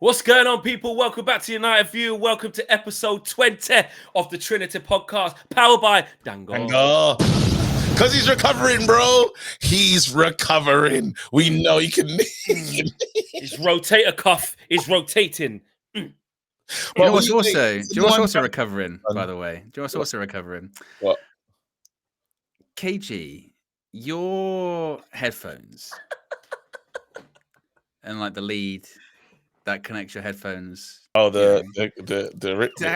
What's going on, people? Welcome back to United View. Welcome to episode 20 of the Trinity podcast, powered by Dango. Because he's recovering, bro. He's recovering. We know he can. His rotator cuff is rotating. Do you know what's also recovering, by the way? Do you know what's also recovering? What? KG, your headphones and like the lead that connects your headphones. Oh, the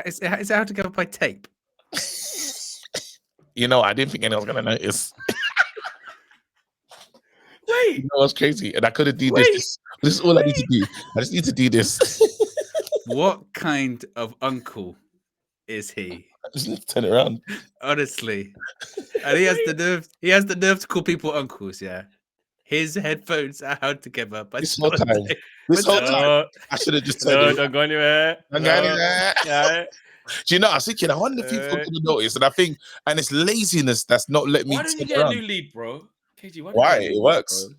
Is it held together by tape? You know, I didn't think anyone was gonna notice. Wait, you know what's crazy? And I could have done this. This is all I need to do. I just need to do this. What kind of uncle is he? I just need to turn it around. Honestly, and he has the nerve. He has the nerve to call people uncles. Yeah, his headphones are held together. But This whole time, I should have just turned it. Don't go anywhere. Don't go anywhere. Do you know? I was thinking, I wonder if people can notice, and I think, and it's laziness that's not letting me. Why don't you get a new lead, bro? KG, why? It works. Bro?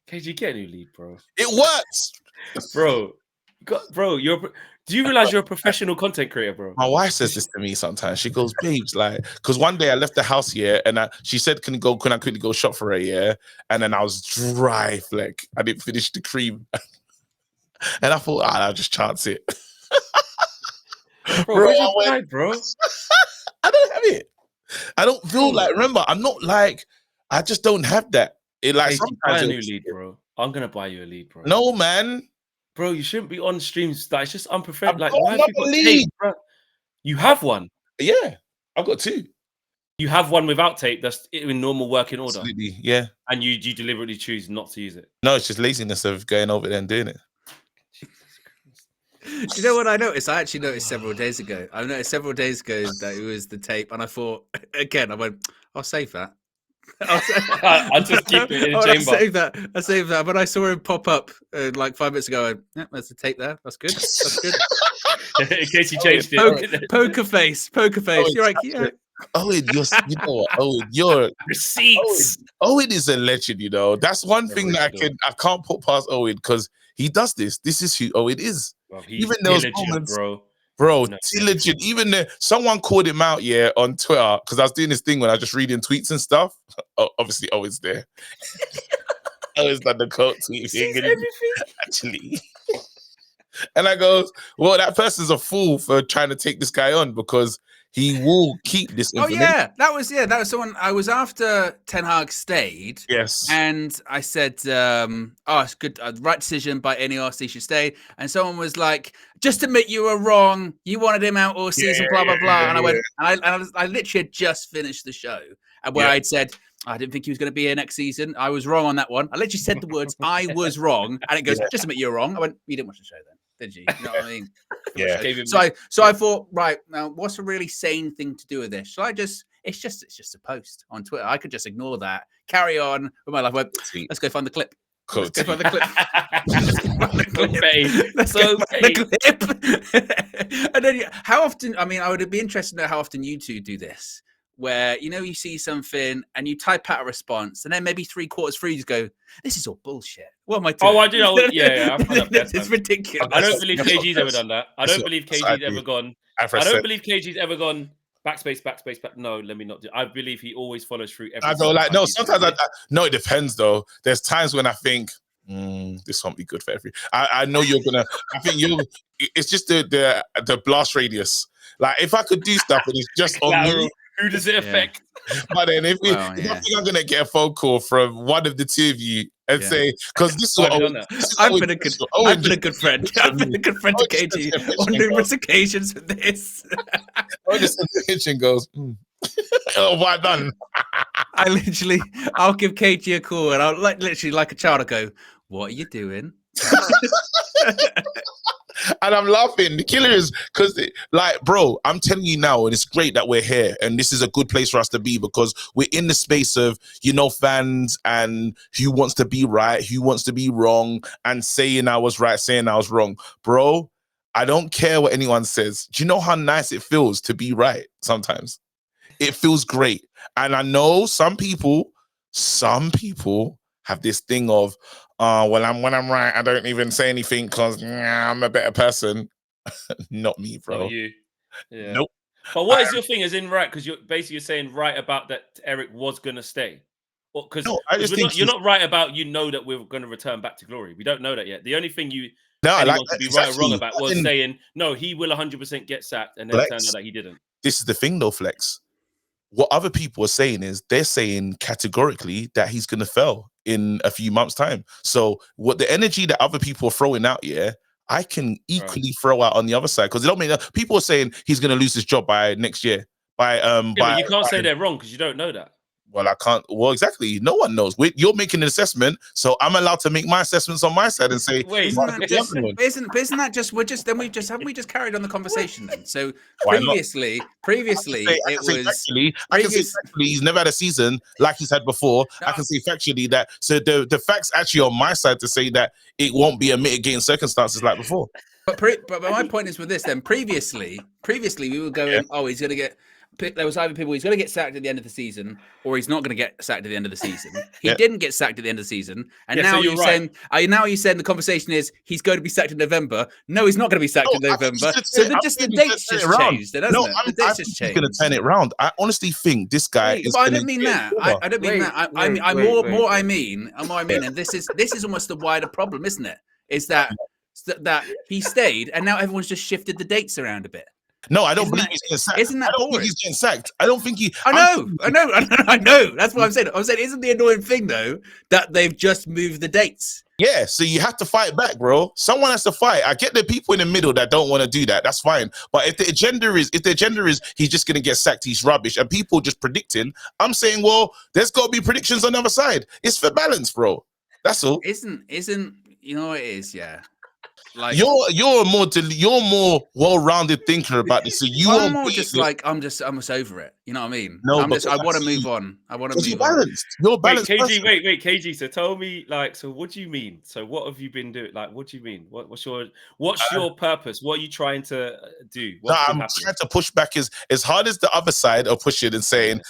KG, get a new lead, bro. It works, bro. Do you realize you're a professional content creator, bro? My wife says this to me sometimes. She goes, babes, like, because one day I left the house here and she said, can I quickly go shop for her, yeah? And then I was dry, like, I didn't finish the cream. And I thought, I'll just chance it. Bro, where's your pride, bro? I don't have it. I don't feel like, remember, I'm not like, I just don't have that. It like, sometimes buy a new lead, bro. I'm going to buy you a lead, bro. No, man. Bro, you shouldn't be on streams. Like, it's just unprofessional. Like, why have you got tape, bro? You have one. Yeah, I've got two. You have one without tape. That's in normal working order. Absolutely, yeah. And you deliberately choose not to use it. No, it's just laziness of going over there and doing it. Do you know what I noticed? I actually noticed several days ago. I noticed several days ago that it was the tape, and I thought again. I went, I'll save that. I'll just keep it in the chamber. I saved that. But I saw him pop up like 5 minutes ago. I went, yeah, there's the tape there. That's good. That's good. In case you changed it. Poker face. You're like, yeah. Owen, you know what? Owen, you're receipts. Owen is a legend, you know. That's one thing that I can't put past Owen because he does this. This is who Owen is. Well, even those moments, bro, diligent. Even someone called him out, on Twitter because I was doing this thing when I was just reading tweets and stuff. Obviously, Owen's there. Owen's done the quote tweet thing, actually. And I goes, well, that person's a fool for trying to take this guy on because he will keep this information. Oh yeah, that was someone I was after. Ten Hag stayed. Yes, and I said, it's good, right decision by Ineos. He should stay. And someone was like, just admit you were wrong. You wanted him out all season, blah blah blah. And I went, and I literally had just finished the show, and where I'd said, I didn't think he was going to be here next season. I was wrong on that one. I literally said the words, I was wrong, and it goes, just admit you're wrong. I went, you didn't watch the show then. Did you? You know what I mean? Yeah. So I thought, right now, what's a really sane thing to do with this? Shall I just? It's just a post on Twitter. I could just ignore that, carry on with my life. Let's go find the clip. Cool. Let's go find the clip. Let's go find the clip. And then, how often? I mean, I would be interested to know how often you two do this. Where you see something and you type out a response, and then maybe 3/4 through you go, "This is all bullshit. What am I doing?" Oh, I do. Yeah. It's ridiculous. I don't believe KG's ever done that. I don't believe KG's ever gone. I don't believe KG's ever gone backspace. No, let me not do. I believe he always follows through. I go like no. Sometimes no. It depends though. There's times when I think this won't be good for every. I know you're gonna. I think you. It's just the blast radius. Like if I could do stuff and it's just on me. Who does it affect? But then if I think I'm gonna get a phone call from one of the two of you and say, because this is what I've been a good friend. I've been a good friend to KG on numerous occasions with this. Just in the kitchen goes, oh, well done. I'll give KG a call and I'll literally like a child, I go, what are you doing? And I'm laughing. The killer is because, bro, I'm telling you now, and it's great that we're here, and this is a good place for us to be because we're in the space of, fans and who wants to be right, who wants to be wrong, and saying I was right, saying I was wrong. Bro, I don't care what anyone says. Do you know how nice it feels to be right sometimes? It feels great. And I know some people have this thing of, well, when I'm right, I don't even say anything because I'm a better person. Not me, bro. Not you. Yeah. Nope. But what is your thing as in right? Because you're saying right about that Eric was gonna stay. Because no, I just think you're not right about that we're going to return back to glory. We don't know that yet. The only thing anyone could be right or wrong about was saying no, he will 100% get sacked, and then it turned out that he didn't. This is the thing, though, Flex. What other people are saying is they're saying categorically that he's going to fail in a few months' time. So what the energy that other people are throwing out, I can equally throw out on the other side because it don't mean people are saying he's going to lose his job by next year. But you can't say they're wrong because you don't know that. Well, I can't. Well, exactly. No one knows. You're making an assessment, so I'm allowed to make my assessments on my side and say, "Wait, isn't that just? Haven't we just carried on the conversation then? So previously, it was. I can say factually he's never had a season like he's had before. No. I can say factually that. So the facts actually on my side to say that it won't be a mitigating circumstances like before. But my point is with this. Then previously we were going, oh, he's going to get. There was either people he's going to get sacked at the end of the season, or he's not going to get sacked at the end of the season. He didn't get sacked at the end of the season, and now you're saying the conversation is he's going to be sacked in November. No, he's not going to be sacked in November. So the dates just changed. The dates just changed. He's going to turn it around. I honestly think this guy is. I don't mean that. I don't mean that. I mean, and this is almost the wider problem, isn't it? Is that he stayed, and now everyone's just shifted the dates around a bit. No, I don't believe he's getting sacked. Isn't that boring? I don't think he's getting sacked. I don't think he. I know. That's what I'm saying. I'm saying, isn't the annoying thing though that they've just moved the dates? Yeah, so you have to fight back, bro. Someone has to fight. I get the people in the middle that don't want to do that. That's fine. But if the agenda is he's just gonna get sacked, he's rubbish, and people just predicting, I'm saying, well, there's got to be predictions on the other side. It's for balance, bro. That's all. Isn't you know what it is? Yeah. Like you're more well-rounded thinker about this. So I'm more just like I'm just over it. You know what I mean? No, I want to move on. I want to move balanced. You're balanced. Wait, KG. So tell me, like, so what do you mean? So what have you been doing? Like, what do you mean? What's your purpose? What are you trying to do? I'm trying to push back as hard as the other side are pushing and saying,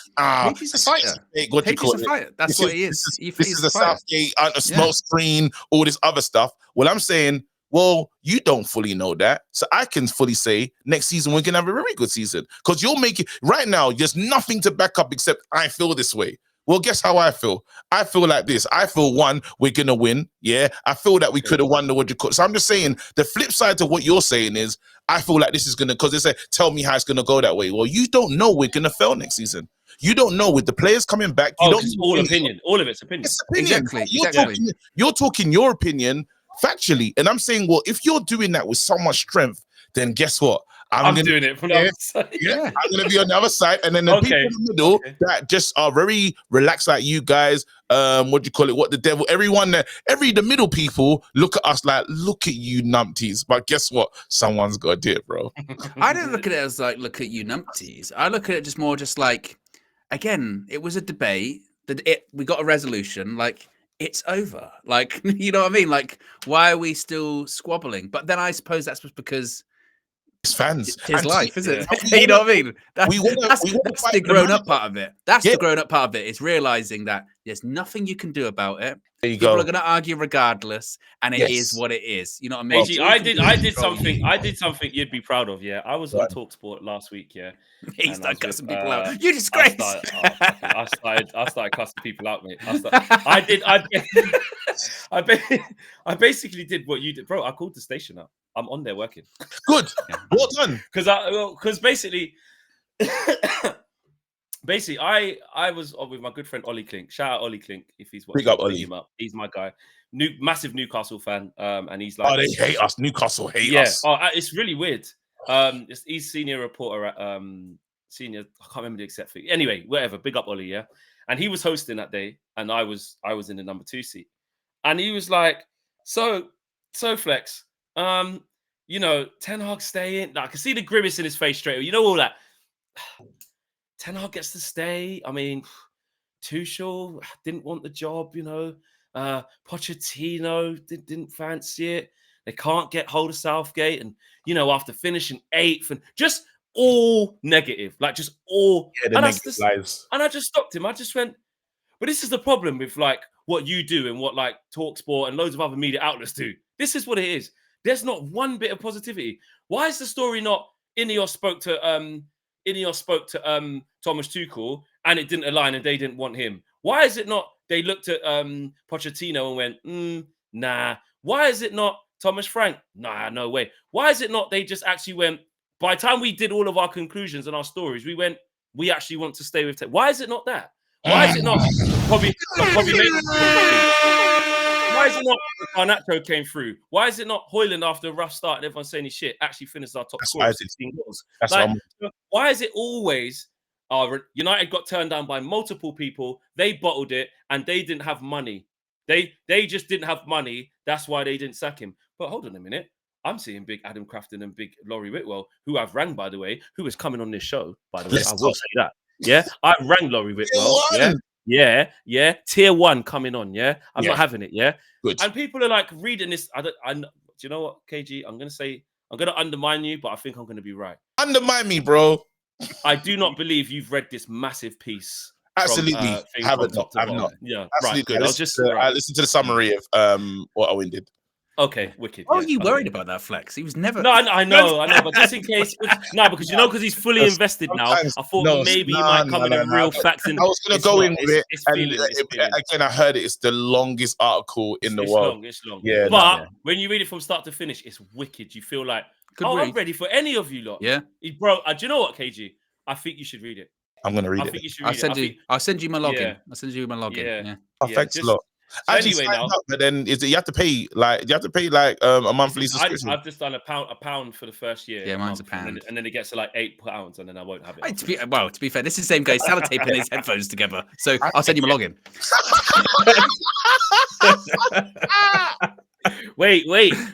he's a fighter. What do you call it? That's what he is. This is a Southgate, a smoke screen, all this other stuff. Well, I'm saying, well, you don't fully know that. So I can fully say next season we're going to have a very good season. Because you'll make it right now, there's nothing to back up except I feel this way. Well, guess how I feel? I feel like this. I feel we're going to win. Yeah. I feel that we could have won the World Cup. So I'm just saying the flip side to what you're saying is I feel like this is going to, because they say, tell me how it's going to go that way. Well, you don't know we're going to fail next season. You don't know with the players coming back. You don't all opinion. All of it's opinion. It's opinion. Exactly. You're talking your opinion factually, and I'm saying, well, if you're doing that with so much strength, then guess what? I'm doing it from the other side. Yeah, I'm going to be on the other side, and then the people in the middle that just are very relaxed, like you guys. What do you call it? What the devil? The middle people look at us like, look at you numpties. But guess what? Someone's got to do it, bro. I don't look at it as like, look at you numpties. I look at it just more just like, again, it was a debate. We got a resolution. Like, it's over. Like, you know what I mean? Like, why are we still squabbling? But then I suppose that's just because it's fans. It's his life, isn't it? You know what I mean? That's the grown-up part of it. That's the grown-up part of it. It's realizing that there's nothing you can do about it. People are going to argue regardless, and it is what it is. You know what I mean? AG, I did something you'd be proud of. Yeah, I was on TalkSport last week. Yeah, he started cussing people out. You disgrace! I started cussing people out, mate. I basically did what you did, bro. I called the station up. I'm on there working. Good, well done. Because basically. Basically, I was with my good friend Ollie Klink. Shout out Ollie Klink if he's watching. Big up Ollie. He's my guy. Massive Newcastle fan. And he's like, oh, they hate us. Newcastle hate us. Oh, it's really weird. He's senior reporter at I can't remember the exact thing. Anyway, whatever. Big up Ollie, yeah. And he was hosting that day, and I was in the number 2 seat, and he was like, so Flex, Ten Hag staying. I can see the grimace in his face straight away. You know all that. Ten Hag gets to stay. I mean, Tuchel didn't want the job, Pochettino didn't fancy it. They can't get hold of Southgate. And, after finishing 8th and just all negative, like just all. Yeah, and I just stopped him. I just went, but this is the problem with like what you do and what like TalkSport and loads of other media outlets do. This is what it is. There's not one bit of positivity. Why is the story not Ineos spoke to Thomas Tuchel and it didn't align and they didn't want him? Why is it not they looked at Pochettino and went, nah? Why is it not Thomas Frank? Nah, no way. Why is it not they just actually went, by the time we did all of our conclusions and our stories, we went, we actually want to stay with Why is it not that? Why is it not probably why is it not Garnacho came through? Why is it not Højlund after a rough start and everyone's saying his shit actually finished our top scorer 16 goals? Like, why is it always United got turned down by multiple people, they bottled it and they didn't have money. They just didn't have money. That's why they didn't sack him. But hold on a minute. I'm seeing big Adam Crafton and big Laurie Whitwell, who I've rang, by the way, who is coming on this show, by the way. I will say that. Yeah, I rang Laurie Whitwell. Yeah. Tier 1 coming on. Yeah, I'm not having it. Yeah, good. And people are like reading this. Do you know what, KG? I'm gonna undermine you, but I think I'm gonna be right. Undermine me, bro. I do not believe you've read this massive piece. Absolutely, haven't. I'm not. Yeah, absolutely. Right, good. I listened to the summary of what Owen did. Okay, wicked. Oh, you worried about that flex? He was never. No, I know, but just in case, because he's fully invested now. I thought maybe he might come in with real facts. I was going to go in with it, and again, I heard it's the longest article in the world. It's long. Yeah, but when you read it from start to finish, it's wicked. You feel like, I'm ready for any of you lot. Yeah, bro. Do you know what, KG? I think you should read it. I'm going to read it. I think you should read it. I'll send you my login. Yeah. I'll send you my login. Yeah. Oh, thanks a lot. So anyway, now, but then you have to pay a monthly subscription? I've just done a pound for the first year. Yeah, mine's £1, and then it gets to like £8, and then I won't have it. To be fair, this is the same guy sellotaping his headphones together. So I'll send you my login. Wait.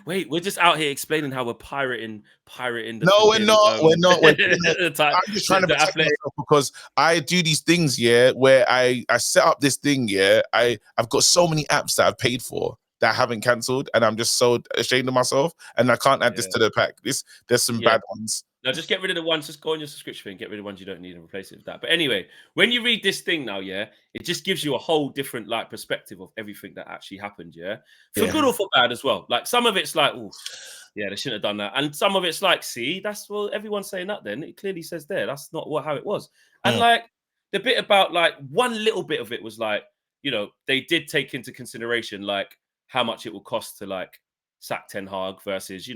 We're just out here explaining how we're pirating. No, we're not. I'm just trying to protect myself because I do these things, where I set up this thing, I've got so many apps that I've paid for that I haven't cancelled, and I'm just so ashamed of myself, and I can't add this to the pack. There's some bad ones. No, just get rid of the ones. Just go on your subscription and get rid of the ones you don't need and replace it with that. But anyway, when you read this thing now, it just gives you a whole different perspective of everything that actually happened. For good or for bad as well. Like some of it's like, oh, yeah, they shouldn't have done that, and some of it's like, see, that's everyone's saying that. Then it clearly says there that's not how it was. And like the bit about like one little bit of it was like, they did take into consideration like how much it will cost to like sack Ten Hag versus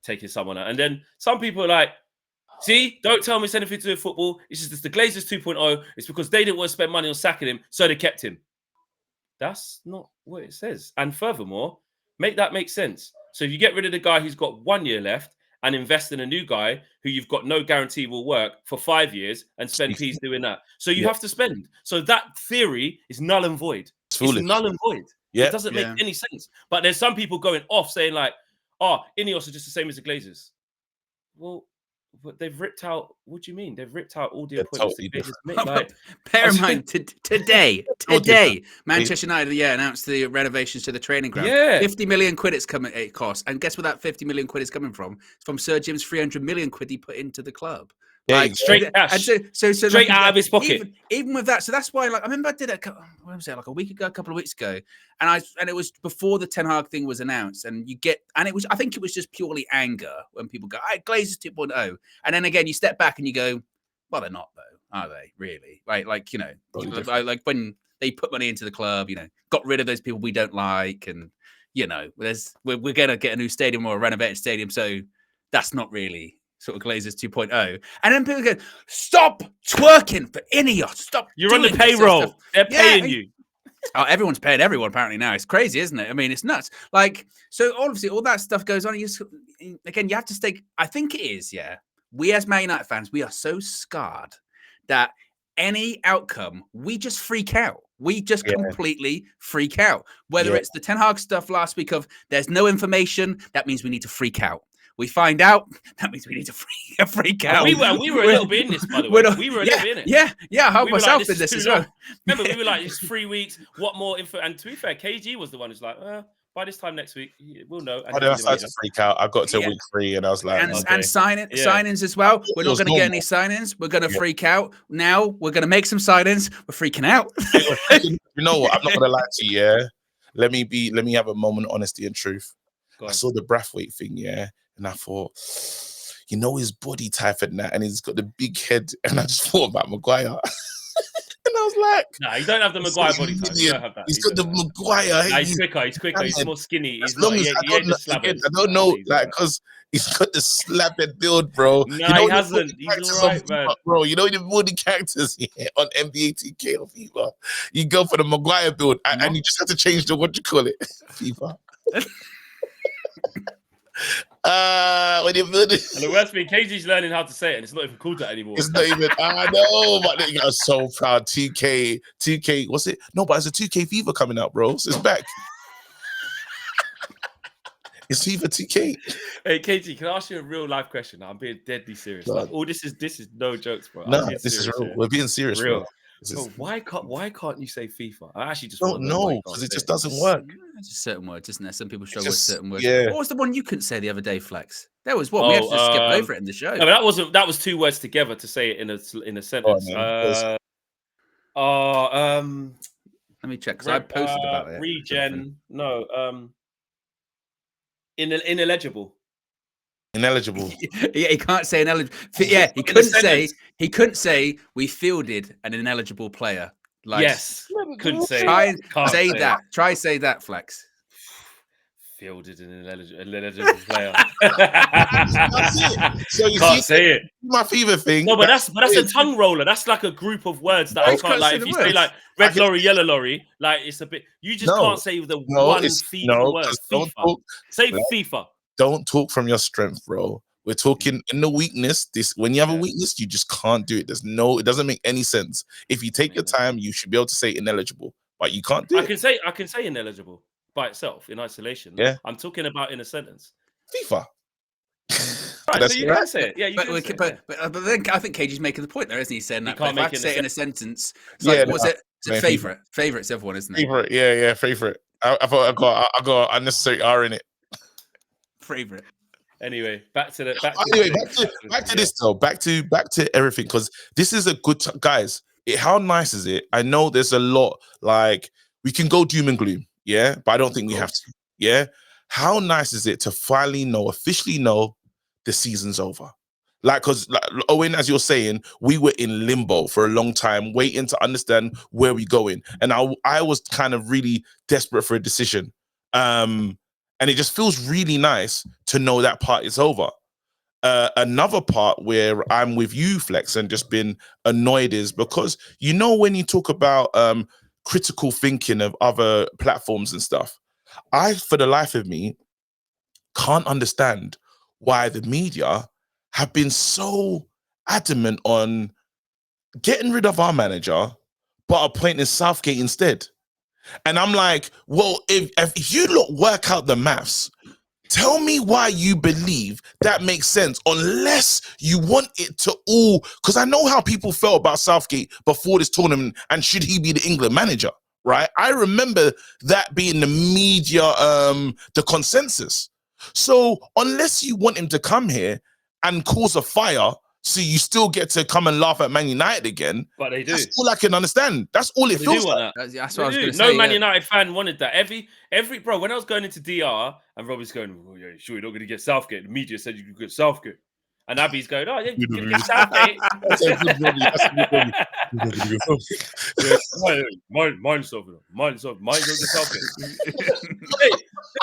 taking someone out, and then some people are like, see, don't tell me it's anything to do with football. It's just the Glazers 2.0. It's because they didn't want to spend money on sacking him, so they kept him. That's not what it says. And furthermore, make that make sense. So if you get rid of the guy who's got 1 year left and invest in a new guy who you've got no guarantee will work for 5 years and spend peas doing that. So you have to spend. So that theory is null and void. It's null and void. It doesn't make any sense. But there's some people going off saying like, Ineos are just the same as the Glazers. Well, but they've ripped out. What do you mean? They've ripped out all the appointments. Totally bear in mind, today, Manchester United, announced the renovations to the training ground. Yeah, 50 million quid it costs. And guess where that 50 million quid is coming from? It's from Sir Jim's 300 million quid he put into the club. Like straight cash, so straight out of his pocket. Even with that, so that's why. Like I remember I did it. What was it? Like a week ago, a couple of weeks ago, and it was before the Ten Hag thing was announced. And I think it was just purely anger when people go, Glazers 2.0, and then again you step back and you go, well, they're not though, are they? Really? Like when they put money into the club, got rid of those people we don't like, and we're gonna get a new stadium or a renovated stadium, so that's not really sort of Glazers 2.0. And then people go, stop twerking for Ineos. Stop. You're on the payroll. They're paying you. Oh, everyone's paying everyone apparently now. It's crazy, isn't it? I mean, it's nuts. Like, so obviously all that stuff goes on. You have to stay. I think it is, we as Man United fans, we are so scarred that any outcome, we just freak out. We just completely freak out. Whether it's the Ten Hag stuff last week of there's no information, that means we need to freak out. We find out, that means we need to freak out. We were a little bit in this, by the way. We were a little bit in it. Yeah, I helped myself in this as well. Remember, we were like, it's 3 weeks. What more info? And to be fair, KG was the one who's like, by by this time next week, we'll know. And I then I started to freak out. I got to week 3 and I was like, and signings as well. We're not going to get any signings. We're going to freak out. Now we're going to make some signings. We're freaking out. You know what? I'm not going to lie to you. Yeah, let me have a moment of honesty and truth. I saw the Branthwaite thing, yeah, and I thought, you know, his body type and that, and he's got the big head, and I just thought about Maguire. And I was like, nah, you don't have the Maguire body type. You don't have that. He's got the Maguire. Nah, he's quicker. He's more skinny. As long as I don't know, like, because he's got the slab-head build, bro. No, you know, he hasn't. He's all right, man. Bro, you know the building characters on NBA 2K or FIFA. You go for the Maguire build, and you just have to change the, what you call it, FIFA. When you're building, and the worst thing, KG's learning how to say it, and it's not even called that anymore. It's not even. I know, but I was so proud. 2K. What's it? No, but there's a 2K FIFA coming out, bro. So it's back. It's FIFA 2K. Hey KG, can I ask you a real life question? I'm being deadly serious. Like, this is no jokes, bro. No, this is real. We're being serious, real. Bro. So why can't you say FIFA? I actually just don't know because it just doesn't work. It's just certain words, isn't there? Some people struggle with certain words. Yeah. What was the one you couldn't say the other day, Let was one. We had to just skip over it in the show. No, that was 2 words together to say it in a sentence. Let me check because I posted about it. Regen. No. Ineligible. Ineligible. Yeah, he can't say ineligible. Yeah, he couldn't say we fielded an ineligible player. Like, yes, couldn't say. Try say that, Flex. Fielded an ineligible player. That's it. So you can't say it. My fever thing. No, but that's a tongue roller. That's like a group of words that I can't. Like if you say like red lorry, yellow lorry, like it's a bit. You just can't say the one FIFA word. FIFA. Say FIFA. Don't talk from your strength, bro. We're talking in the weakness. When you have a weakness, you just can't do it. It doesn't make any sense. If you take your time, you should be able to say ineligible, but you can't do it. I can say ineligible by itself in isolation. Yeah. I'm talking about in a sentence. FIFA. Right, so you can say it. Yeah, but then I think KG's making the point there, isn't he? Saying that if I say it in a sentence, what's it? It's favorite. Favorite's everyone, isn't it? Favorite, yeah, favorite. I thought I got unnecessary R in it. Favorite. Anyway, back to this though. Back to everything, because this is a good guys. How nice is it? I know there's a lot, like we can go doom and gloom, yeah, but I don't think we have to. Yeah. How nice is it to finally officially know the season's over? Like, because like, Owen, as you're saying, we were in limbo for a long time, waiting to understand where we're going. And I was kind of really desperate for a decision. And it just feels really nice to know that part is over. Another part where I'm with you, Flex, and just been annoyed is because, you know, when you talk about critical thinking of other platforms and stuff, I, for the life of me, can't understand why the media have been so adamant on getting rid of our manager, but appointing Southgate instead. And I'm like, well, if you work out the maths, tell me why you believe that makes sense, unless you want it to all, because I know how people felt about Southgate before this tournament and should he be the England manager, right? I remember that being the media, the consensus. So unless you want him to come here and cause a fire, so you still get to come and laugh at Man United again. But they do. That's all I can understand. That's all it feels like. That's what I was going to say. No Man United fan wanted that. Every bro, when I was going into DR and Robbie's going, oh, yeah, sure, you're not going to get Southgate. The media said you could get Southgate. And Abby's going, oh, yeah, you're going to get Southgate. That's a good Robbie. Mind yourself. Mind yourself. Hey,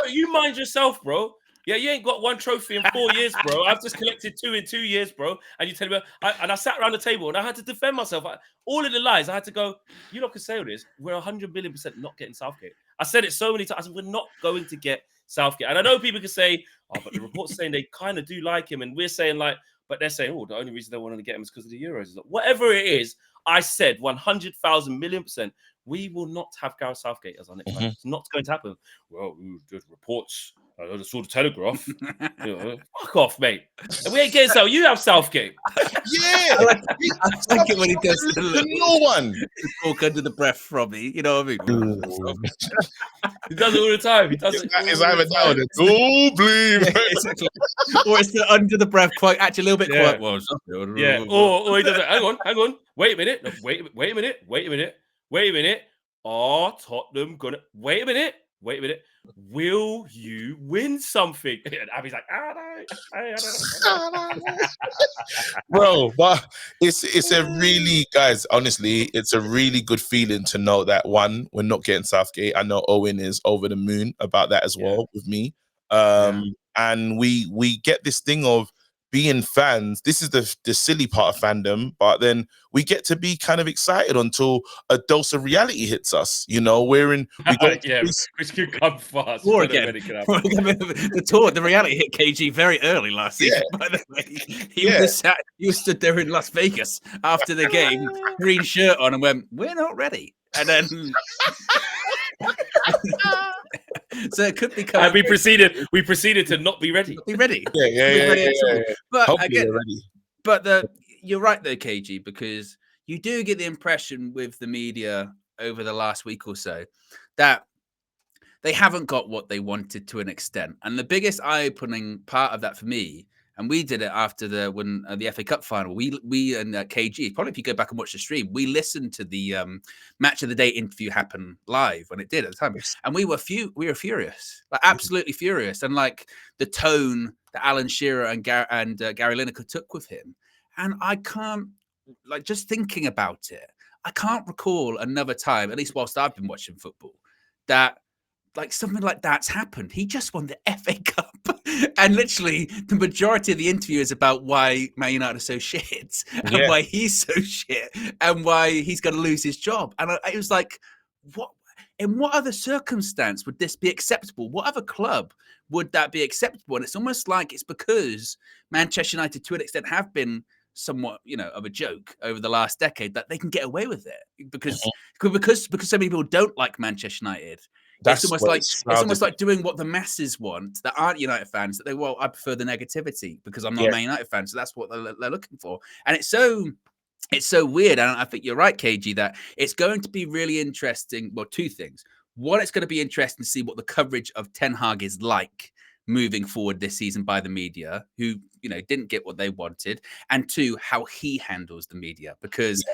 you mind yourself, bro. Yeah, you ain't got 1 trophy in 4 years, bro. I've just collected 2 in 2 years, bro. And you tell me, and I sat around the table and I had to defend myself. All of the lies, I had to go, you lot can say all this. We're 100 million % not getting Southgate. I said it so many times. I said, we're not going to get Southgate. And I know people can say, oh, but the report's saying they kind of do like him. And we're saying like, but they're saying, oh, the only reason they wanted to get him is because of the Euros. Whatever it is, I said 100,000 million %, We will not have Gareth Southgate as our next manager. It's not going to happen. Well, the reports. I saw the Telegraph. Fuck off, mate. And we ain't getting Southgate. You have Southgate. Yeah. I like it when he does no one. talk under the breath from me. You know what I mean? He does it all the time. He does it. It's either now or don't believe. Exactly. Or it's the under the breath quite, actually a little bit quiet. Well, yeah. Or he does it. Hang on. Wait a minute. No, wait a minute. Are Tottenham gonna wait a minute? Will you win something? And Abby's like, I don't know. Bro, but it's a really, guys, honestly, it's a really good feeling to know that, one, we're not getting Southgate. I know Owen is over the moon about that as well with me. And we get this thing of being fans. This is the silly part of fandom, but then we get to be kind of excited until a dose of reality hits us. You know, we go which could come fast. Or again, the reality hit KG very early last season. By the way, he was stood there in Las Vegas after the game, green shirt on, and went, "We're not ready," and then. So it could be. And we proceeded to not be ready. Be ready. Yeah. But hopefully again, we're ready. But you're right though, KG, because you do get the impression with the media over the last week or so that they haven't got what they wanted to an extent. And the biggest eye-opening part of that for me, and we did it after the FA Cup final. We and KG, probably if you go back and watch the stream, we listened to the match of the day interview happen live when it did at the time, and we were furious, like absolutely furious, and like the tone that Alan Shearer and Gary Lineker took with him, and I can't, like, just thinking about it, I can't recall another time, at least whilst I've been watching football, that like something like that's happened. He just won the FA Cup. And literally the majority of the interview is about why Man United are so shit and why he's so shit and why he's going to lose his job. And it was like, what? In what other circumstance would this be acceptable? What other club would that be acceptable? And it's almost like it's because Manchester United, to an extent, have been somewhat, of a joke over the last decade, that they can get away with it because so many people don't like Manchester United. It's almost like doing what the masses want that aren't United fans. That I prefer the negativity because I'm not a Man United fan, so that's what they're looking for. And it's so weird. And I think you're right, KG, that it's going to be really interesting. Well, two things. One, it's going to be interesting to see what the coverage of Ten Hag is like moving forward this season by the media, who didn't get what they wanted, and two, how he handles the media, because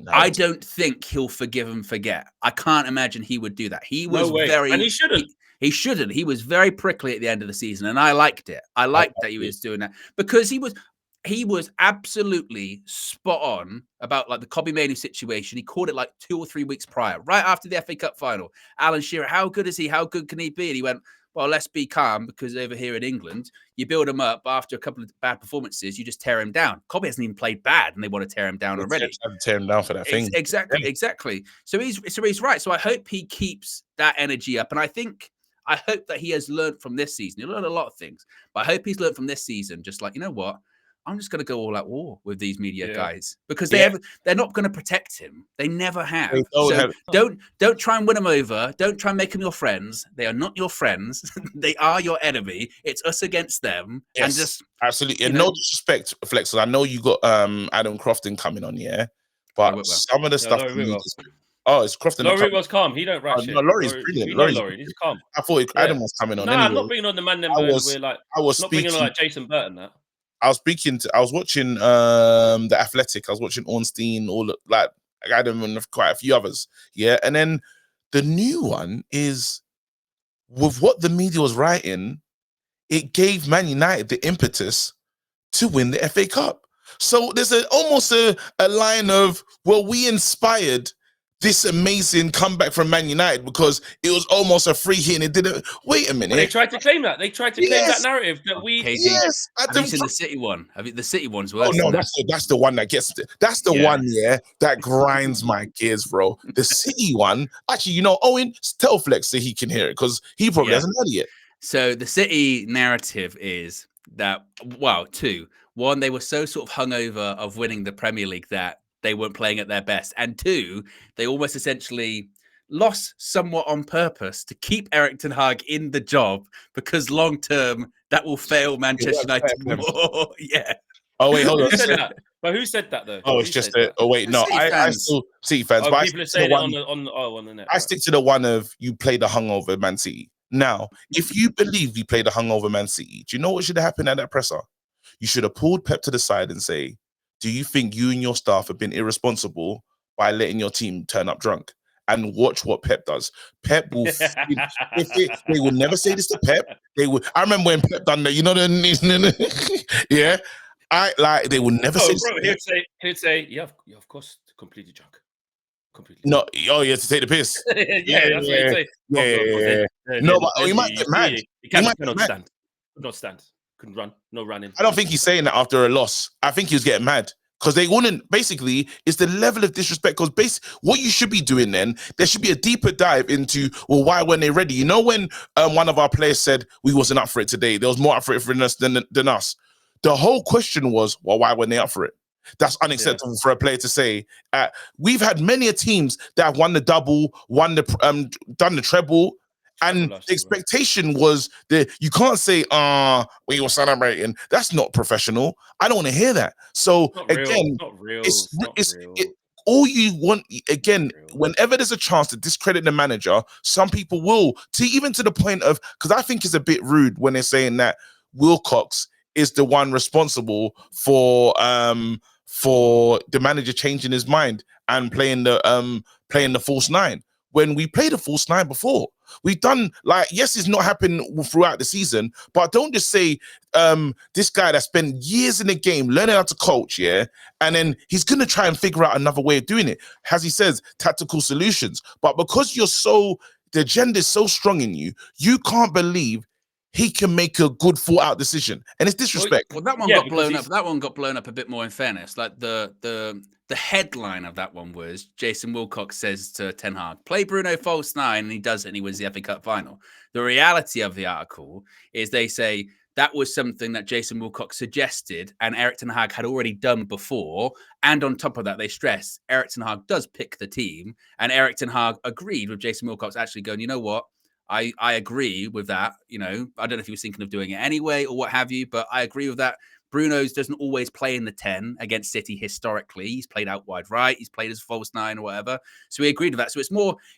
I don't think he'll forgive and forget. I can't imagine he would do that. He was and he shouldn't. He shouldn't. He was very prickly at the end of the season, and I liked it. I liked that he was doing that because he was absolutely spot on about like the Kobbie Mainoo situation. He called it like 2 or 3 weeks prior, right after the FA Cup final. Alan Shearer, how good is he? How good can he be? And he went, well, let's be calm, because over here in England, you build him up after a couple of bad performances, you just tear him down. Kobbie hasn't even played bad, and they want to tear him down already. Tear him down for that thing. Exactly. So he's right. So I hope he keeps that energy up, and I hope that he has learned from this season. He learned a lot of things, but I hope he's learned from this season. Just like, you know what? I'm just going to go all out war with these media guys because they're not going to protect him. They never have. Don't try and win them over. Don't try and make them your friends. They are not your friends. They are your enemy. It's us against them. Yes, and just absolutely. And no disrespect, Flex. I know you got Adam Crofton coming on, but some of the stuff. It's Crofton. Laurie was calm. He don't rush it. No, Laurie's brilliant. Laurie, he's calm. I thought Adam was coming on. No, anyway. I'm not bringing on the man. We're not bringing on like Jason Burton. That. I was watching The Athletic. I was watching Ornstein, like Adam and quite a few others. Yeah. And then the new one is, with what the media was writing, it gave Man United the impetus to win the FA Cup. So there's almost a line of, well, we inspired this amazing comeback from Man United because it was almost a free hit and it didn't. Wait a minute. Well, they tried to claim that. They tried to claim that narrative that we. KG, have you seen the City one? The City one's worse. Oh no, that's the one that gets. That's the one, that grinds my gears, bro. The City one. Actually, Owen, tell Flex so he can hear it because he probably hasn't heard it yet. So the City narrative is that, two. One, they were so sort of hungover of winning the Premier League that they weren't playing at their best. And two, they almost essentially lost somewhat on purpose to keep Erik ten Hag in the job, because long term that will fail Manchester United more. Yeah. Oh wait, hold on. Who said that? But who said that though? Oh, it's Who just said a. Oh wait, The no, City I fans. still City fans. Oh, But I people are stick to the saying it one. on the net. I right. stick to the one of you play the hungover Man City. Now, if you believe you played the hungover Man City, do you know what should have happened at that presser? You should have pulled Pep to the side and say, "Do you think you and your staff have been irresponsible by letting your team turn up drunk?" And watch what Pep does. Pep will. They will never say this to Pep. They will. I remember when Pep done that. You know the yeah. I like. They will never say Oh, this. bro, he'd say, yeah, of course, completely drunk. Completely. No, oh, you have to take the piss. yeah, that's what he'd say. Yeah. No, but he might get mad. He might get cannot mad. stand. Could not stand. Couldn't run. No running. I don't think he's saying that after a loss. I think he was getting mad because they wouldn't. Basically, it's the level of disrespect. Because what you should be doing then, there should be a deeper dive into, well, why weren't they ready? You know, when one of our players said we wasn't up for it today, there was more up for it than us. The whole question was, well, why weren't they up for it? That's unacceptable for a player to say. We've had many teams that have won the double, done the treble, and the expectation was that you can't say, we were celebrating. That's not professional. I don't want to hear that. So again, all you want, again, whenever there's a chance to discredit the manager, some people will, even to the point of, because I think it's a bit rude when they're saying that Wilcox is the one responsible for the manager changing his mind and playing the false nine. When we played a false nine before, we've done, like, yes, it's not happened throughout the season, but don't just say this guy that spent years in the game learning how to coach, and then he's gonna try and figure out another way of doing it. As he says, tactical solutions. But because the agenda is so strong in you, you can't believe he can make a good thought out decision, and it's disrespect. Well, that one got blown up. That one got blown up a bit more. In fairness, like the headline of that one was Jason Wilcox says to Ten Hag, "Play Bruno false nine," and he does it, and he wins the FA Cup final. The reality of the article is they say that was something that Jason Wilcox suggested, and Erik ten Hag had already done before. And on top of that, they stress Erik ten Hag does pick the team, and Erik ten Hag agreed with Jason Wilcox actually going, you know what? I agree with that. You know, I don't know if he was thinking of doing it anyway or what have you, but I agree with that. Bruno's doesn't always play in the 10 against City historically. He's played out wide right. He's played as false nine or whatever. So we agreed with that. So it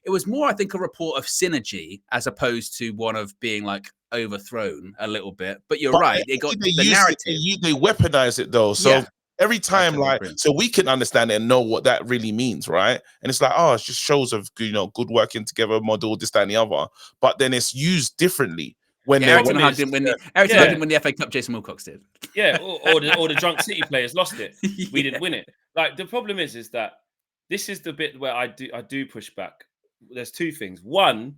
was more, I think, a report of synergy as opposed to one of being like overthrown a little bit. But you're right. It got the narrative. They weaponize it though. So every time, so we can understand it and know what that really means, right? And it's like, oh, it's just shows of, good working together model, this, that, and the other. But then it's used differently. When Erik ten Hag didn't win the FA Cup, Jason Wilcox did. Yeah, or the drunk City players lost it. We didn't win it. Like, the problem is that this is the bit where I do push back. There's two things. One,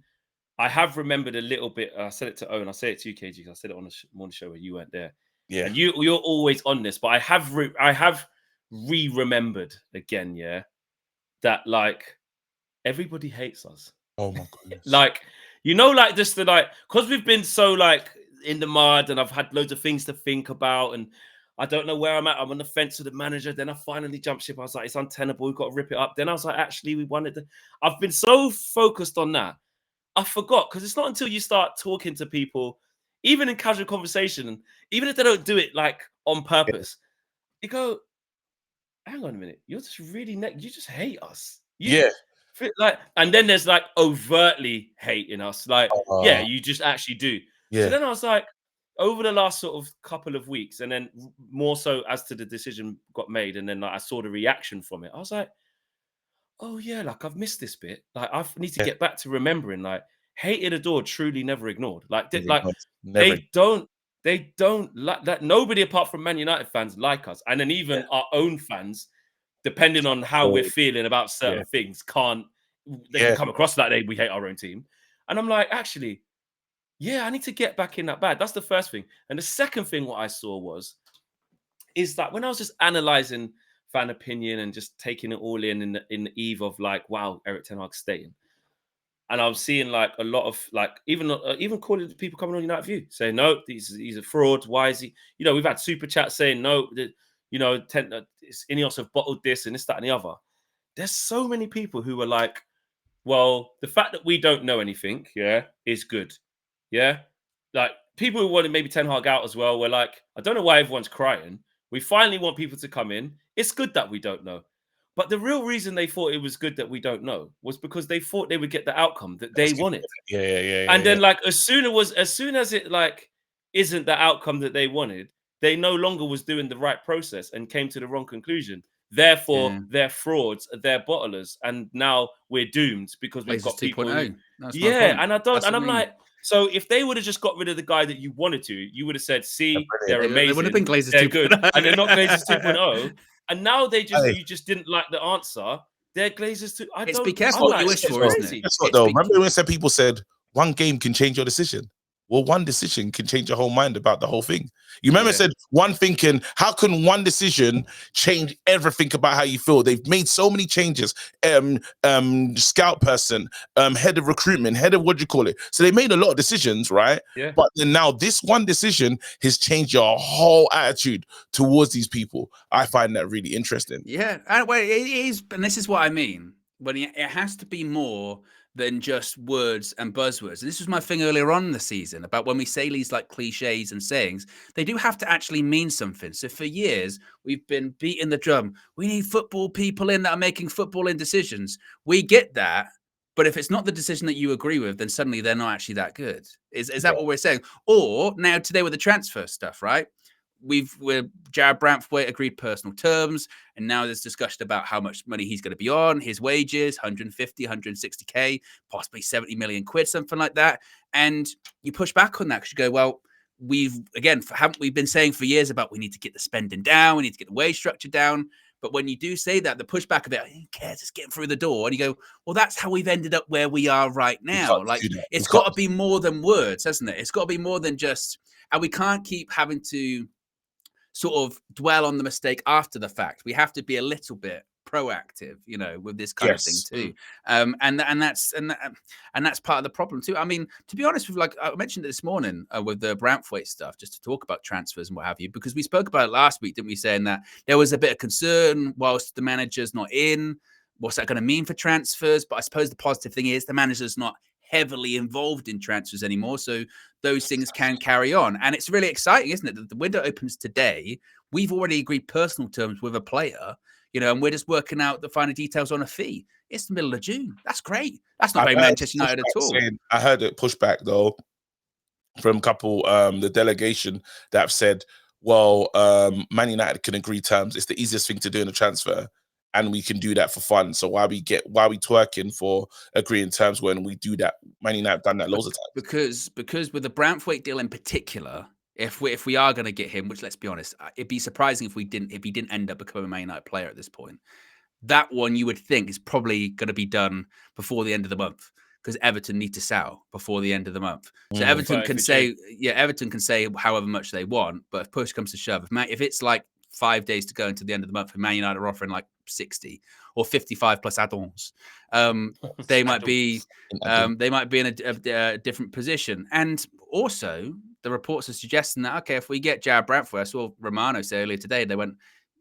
I have remembered a little bit. I said it to Owen. I say it to you, KG. I said it on the morning show where you weren't there. Yeah, and you're always on this, but I have remembered again, that like everybody hates us. Oh my goodness! Like, like just because we've been so like in the mud, and I've had loads of things to think about, and I don't know where I'm at. I'm on the fence with the manager. Then I finally jumped ship. I was like, it's untenable. We've got to rip it up. Then I was like, actually, we wanted to. I've been so focused on that, I forgot, because it's not until you start talking to people, even in casual conversation, and even if they don't do it like on purpose, you go, hang on a minute, you're just really you just hate us. And then there's like overtly hating us, like you just actually do. So then I was like, over the last sort of couple of weeks, and then more so as to the decision got made, and then like I saw the reaction from it, I was like, oh yeah, like I've missed this bit. Like I need to get back to remembering, like, hated, adored, truly never ignored. Like, they don't like that. Nobody apart from Man United fans like us, and then even our own fans, depending on how we're feeling about certain things, can come across like we hate our own team. And I'm like, actually, I need to get back in that bag. That's the first thing. And the second thing, what I saw is that when I was just analyzing fan opinion and just taking it all in the eve of like, wow, Erik ten Hag staying, and I was seeing like a lot of like even calling people coming on United View saying, no, he's a fraud. Why is he? We've had super chats saying, no, you know, Ineos have bottled this and this, that, and the other. There's so many people who are like, well, the fact that we don't know anything, is good. Yeah. Like people who wanted maybe Ten Hag out as well were like, I don't know why everyone's crying. We finally want people to come in. It's good that we don't know. But the real reason they thought it was good that we don't know was because they thought they would get the outcome that they wanted. Yeah. And then like as soon as it like isn't the outcome that they wanted, they no longer was doing the right process and came to the wrong conclusion. Therefore, they're frauds, they're bottlers, and now we're doomed because we've got people. 2.0. And I'm like, so if they would have just got rid of the guy that you wanted to, you would have said, see, they're amazing. They would have been Glazers 2.0. They're good. And they're not Glazers 2.0. And now you just didn't like the answer. They're Glazers 2. Be careful what you wish for, isn't it? Guess what though? Remember when people said one game can change your decision? Well, one decision can change your whole mind about the whole thing. You remember said one thinking, how can one decision change everything about how you feel? They've made so many changes. Scout person, head of recruitment, head of what do you call it? So they made a lot of decisions, right? Yeah. But then now this one decision has changed your whole attitude towards these people. I find that really interesting. Yeah, and well, it is, and this is what I mean. But it has to be more than just words and buzzwords. And this was my thing earlier on in the season about when we say these like cliches and sayings, they do have to actually mean something. So for years, we've been beating the drum. We need football people in that are making footballing decisions. We get that. But if it's not the decision that you agree with, then suddenly they're not actually that good. Is that what we're saying? Or now today with the transfer stuff, right? Jared Branthwaite agreed personal terms, and now there's discussion about how much money he's going to be on, his wages, 150, 160k, possibly 70 million quid, something like that. And you push back on that because you go, well, haven't we been saying for years about we need to get the spending down, we need to get the wage structure down. But when you do say that, the pushback of it, who cares, it's getting through the door. And you go, well, that's how we've ended up where we are right now. Like, it's got to be more than words, hasn't it? It's got to be more than just, and we can't keep having to sort of dwell on the mistake after the fact. We have to be a little bit proactive, you know, with this kind of thing too. And that's part of the problem too. I mean, to be honest with, like I mentioned it this morning with the Branthwaite stuff, just to talk about transfers and what have you, because we spoke about it last week, didn't we? Saying that there was a bit of concern whilst the manager's not in. What's that going to mean for transfers? But I suppose the positive thing is the manager's not heavily involved in transfers anymore, so those things can carry on. And it's really exciting, isn't it, that the window opens today. We've already agreed personal terms with a player, you know, and we're just working out the finer details on a fee. It's the middle of June. That's great. That's not very Manchester United at all. I heard a pushback though from a couple the delegation that have said, well, Man United can agree terms. It's the easiest thing to do in a transfer, and we can do that for fun. So why we twerking for agreeing terms when we do that? Man United have done that loads of times. Because with the Branthwaite deal in particular, if we are going to get him, which let's be honest, it'd be surprising if he didn't end up becoming a Man United player at this point. That one you would think is probably going to be done before the end of the month, because Everton need to sell before the end of the month. So Everton can say however much they want, but if push comes to shove, if it's like 5 days to go until the end of the month, and Man United are offering like 60 or 55 plus add-ons, they might be in a different position. And also, the reports are suggesting that if we get Jared Branthwaite, I saw Romano say earlier today, they went,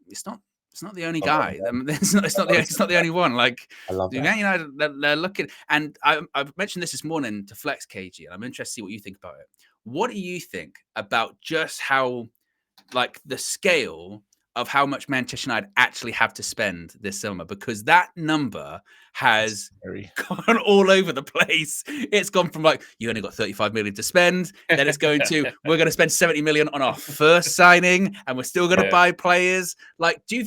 it's not the only guy. It's not the only one. Like, I love that. Man United, they're looking. And I've mentioned this morning to Flex KG, and I'm interested to see what you think about it. What do you think about just how, like, the scale of how much Manchester United actually have to spend this summer? Because that number has gone all over the place. It's gone from like, you only got 35 million to spend. Then it's going to, we're going to spend 70 million on our first signing, and we're still going to buy players. Like, do you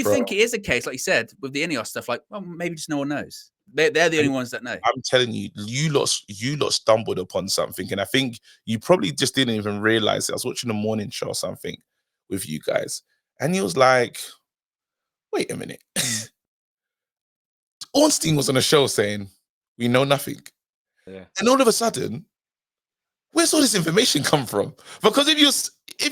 think it is a case, like you said, with the Ineos stuff, like, well, maybe just no one knows? They're the only ones that know. I'm telling you, you lot stumbled upon something, and I think you probably just didn't even realize it. I was watching the morning show or something with you guys, and he was like, wait a minute. Ornstein was on a show saying, we know nothing. Yeah. And all of a sudden, where's all this information come from? Because if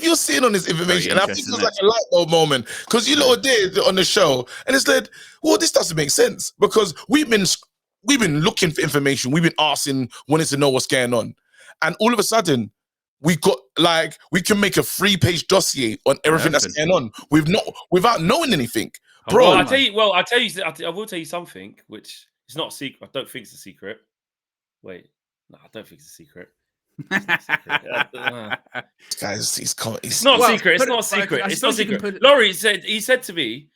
you're seeing on this information, and I think it was like a light bulb moment, because you lot did on the show, and it's like, well, this doesn't make sense, because we've been looking for information, we've been asking, wanting to know what's going on, and all of a sudden, we got like we can make a 3-page dossier on everything that's going on. Without knowing anything, bro. Well, I will tell you something, which is not a secret. I don't think it's a secret. Wait, no, I don't think it's a secret. It's not a secret. Guys, it's not a secret. It's not a secret. It's not a secret. Laurie said to me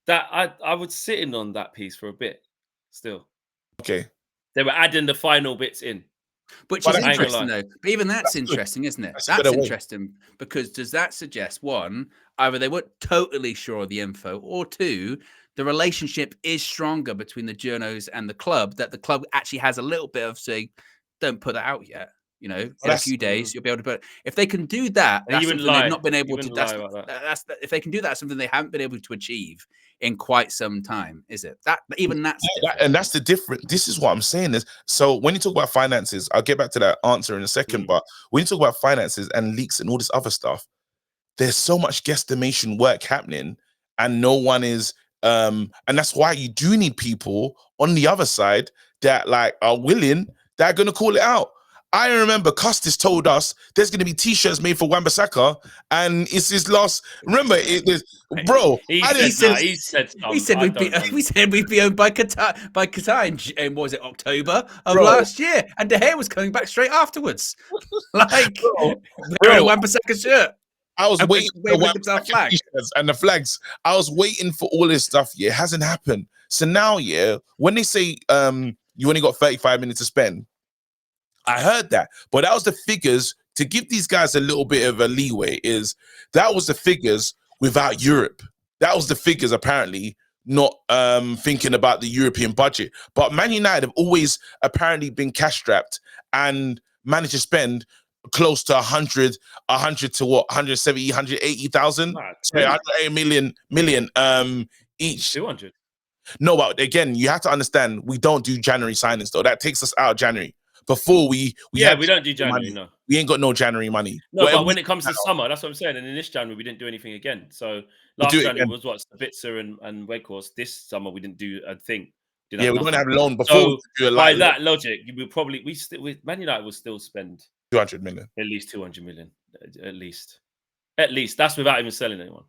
that I was sitting on that piece for a bit. Still, okay. They were adding the final bits in. Which is interesting, though. But even that's interesting, isn't it? That's interesting because does that suggest, one, either they weren't totally sure of the info, or two, the relationship is stronger between the journos and the club, that the club actually has a little bit of saying, don't put that out yet. You know, in a few days, you'll be able to put it. If they can do that, that's something they've not been able to. If they can do that, that's something they haven't been able to achieve in quite some time, is it? And that's the difference. This is what I'm saying is, so when you talk about finances, I'll get back to that answer in a second, but when you talk about finances and leaks and all this other stuff, there's so much guesstimation work happening and no one is, and that's why you do need people on the other side that like are willing, that are going to call it out. I remember Custis told us there's going to be T-shirts made for Wan-Bissaka, and it's his last. Remember, bro. He said we'd be owned by Qatar in was it October of last year, and De Gea was coming back straight afterwards. Like wearing a Wan-Bissaka shirt. I was waiting for the flag and the flags. I was waiting for all this stuff. Yeah, it hasn't happened. So now, yeah, when they say you only got 35 minutes to spend. I heard that, but that was the figures to give these guys a little bit of a leeway. That was the figures without Europe. That was the figures apparently not thinking about the European budget. But Man United have always apparently been cash strapped and managed to spend close to 100 to what 170, 180,000. Sorry, 180 million each. 200. No, but again, you have to understand we don't do January signings though. That takes us out of January. Before we don't do January. Money. No, we ain't got no January money. No, but when it comes to summer, that's what I'm saying. And in this January, we didn't do anything again. So last January was what Sabitzer and Weghorst. This summer, we didn't do a thing. We don't have loan before. So by that logic, Man United will still spend 200 million, at least 200 million, at least. That's without even selling anyone.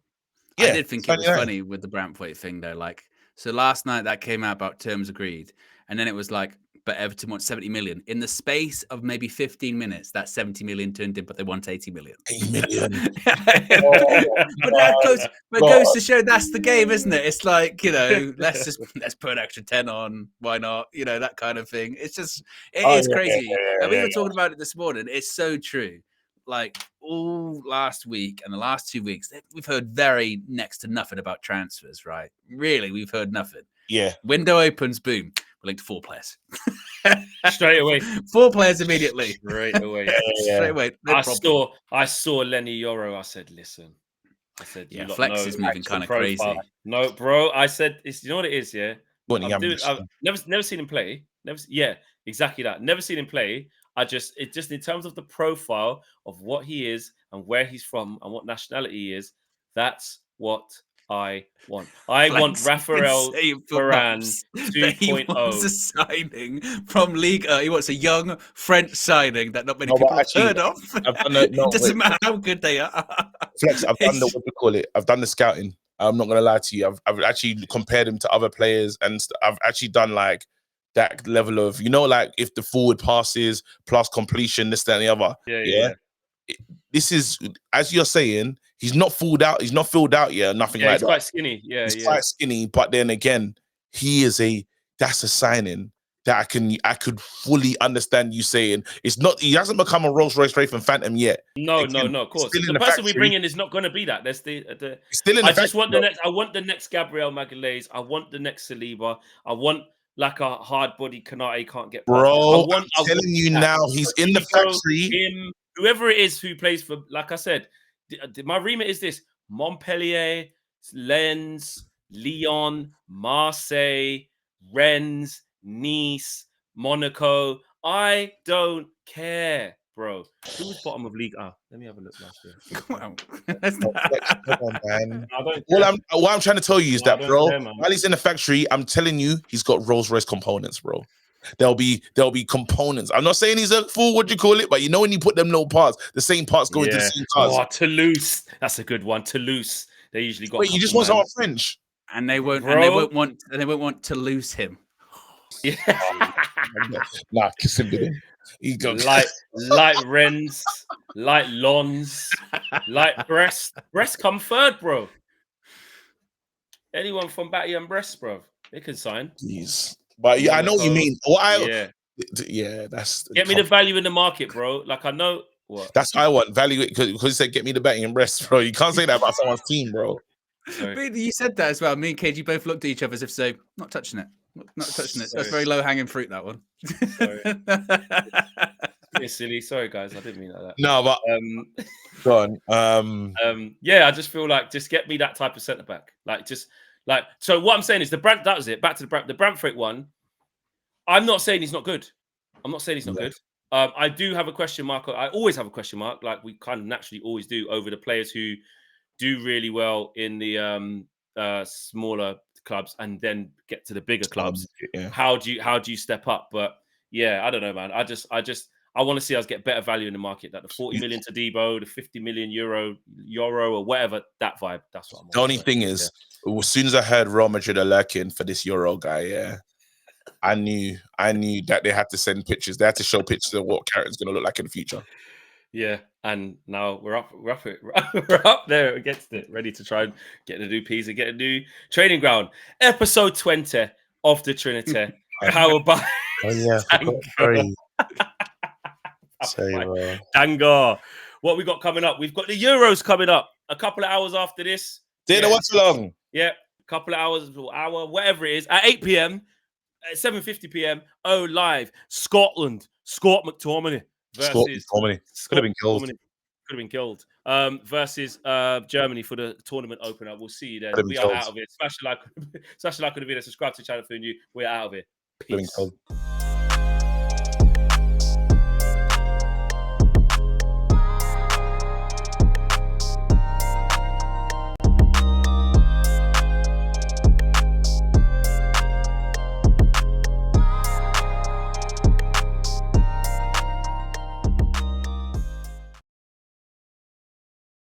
Yeah, I did think it was funny with the Branthwaite thing though. Like, so last night that came out about terms agreed, and then it was like, but Everton wants 70 million. In the space of maybe 15 minutes, that 70 million turned in, but they want 80 million. 80 million. But that goes to show that's the game, isn't it? It's like, you know, let's put an extra 10 on. Why not? You know, that kind of thing. It's just, it is crazy. And we were talking about it this morning. It's so true. Like all last week and the last 2 weeks, we've heard very next to nothing about transfers, right? Really, we've heard nothing. Yeah. Window opens, boom. We're linked to 4 players. Straight away. 4 players immediately. Straight away. Straight away. No I saw Lenny Yoro. I said, listen. I said, yeah, Flex is moving kind of crazy. No, bro. I said, you know what it is, yeah? I've never seen him play. Exactly that. Never seen him play. It just in terms of the profile of what he is and where he's from and what nationality he is, that's what I want. I want Raphael Varane 2.0. He wants a signing from Liga. He wants a young French signing that not many people have heard of. It doesn't matter how good they are. Flex, I've done I've done the scouting. I'm not gonna lie to you. I've actually compared him to other players, and I've actually done like that level of, you know, like if the forward passes plus completion, this, that, and the other. Yeah. This is, as you're saying, he's not filled out. He's not filled out yet. Nothing like that. He's quite skinny. He's quite skinny. But then again, that's a signing that I could fully understand you saying it's not. He hasn't become a Rolls Royce Wraith and Phantom yet. No, of course. The person we bring in is not going to be that. That's the. Still in the factory, want the next. I want the next Gabriel Magalhaes. I want the next Saliba. I want like a hard body Kanate can't get. Bro, I'm telling you now, he's in the factory. Whoever it is who plays for, like I said, my remit is this: Montpellier, Lens, Lyon, Marseille, Rennes, Nice, Monaco. I don't care, bro. Who's bottom of league? Let me have a look last year. Come on, man. What I'm trying to tell you is that, bro, while he's in the factory, I'm telling you, he's got Rolls Royce components, bro. There'll be components. I'm not saying he's a fool, what do you call it? But you know when you put them little parts, the same parts go into the same cars. Oh, Toulouse. That's a good one. Toulouse. They usually got. Wait, you just want someone French? And they won't want to lose him. Yeah. Nah, kiss him, didn't he? Like Rennes, like Lons, like Brest. Brest come third, bro. Anyone from Batty and Brest, bro, they can sign. Jeez. But yeah, I know what you mean. Yeah, that's get me the value in the market, bro. Like I know what. That's what I want. Value it because you said get me the betting and rest, bro. You can't say that about someone's team, bro. You said that as well. Me and KG both looked at each other as if to say, not touching it. Not touching it. That's very low hanging fruit, that one. It's silly. Sorry, guys. I didn't mean like that. No, but go on. Yeah, I just feel like just get me that type of centre back. So what I'm saying is that was it. Back to the Branthwaite one. I'm not saying he's not good. I'm not saying he's not good. I do have a question mark. I always have a question mark, like we kind of naturally always do, over the players who do really well in the smaller clubs and then get to the bigger clubs. Yeah. How do you step up? But yeah, I don't know, man. I want to see us get better value in the market. That the 40 million to Debo, the 50 million euro or whatever, that vibe. That's what I'm. The only thing is, as soon as I heard Real Madrid are lurking for this Euro guy, I knew that they had to send pictures. They had to show pictures of what Carrot's going to look like in the future. Yeah, and now we're up there against it, ready to try and get a new piece and get a new training ground. Episode 20 of the Trinity. Powered by Dango. What we got coming up? We've got the Euros coming up. A couple of hours after this. What's long? Yeah, a couple of hours, whatever it is, at 8 p.m. At 7:50 p.m. Live. Scotland. Scott McTominay versus could have been killed. Could have been killed. Versus Germany for the tournament opener. We'll see you then. We are out of it. Smash the like on the video. Subscribe to the channel for new. We're out of it. Peace.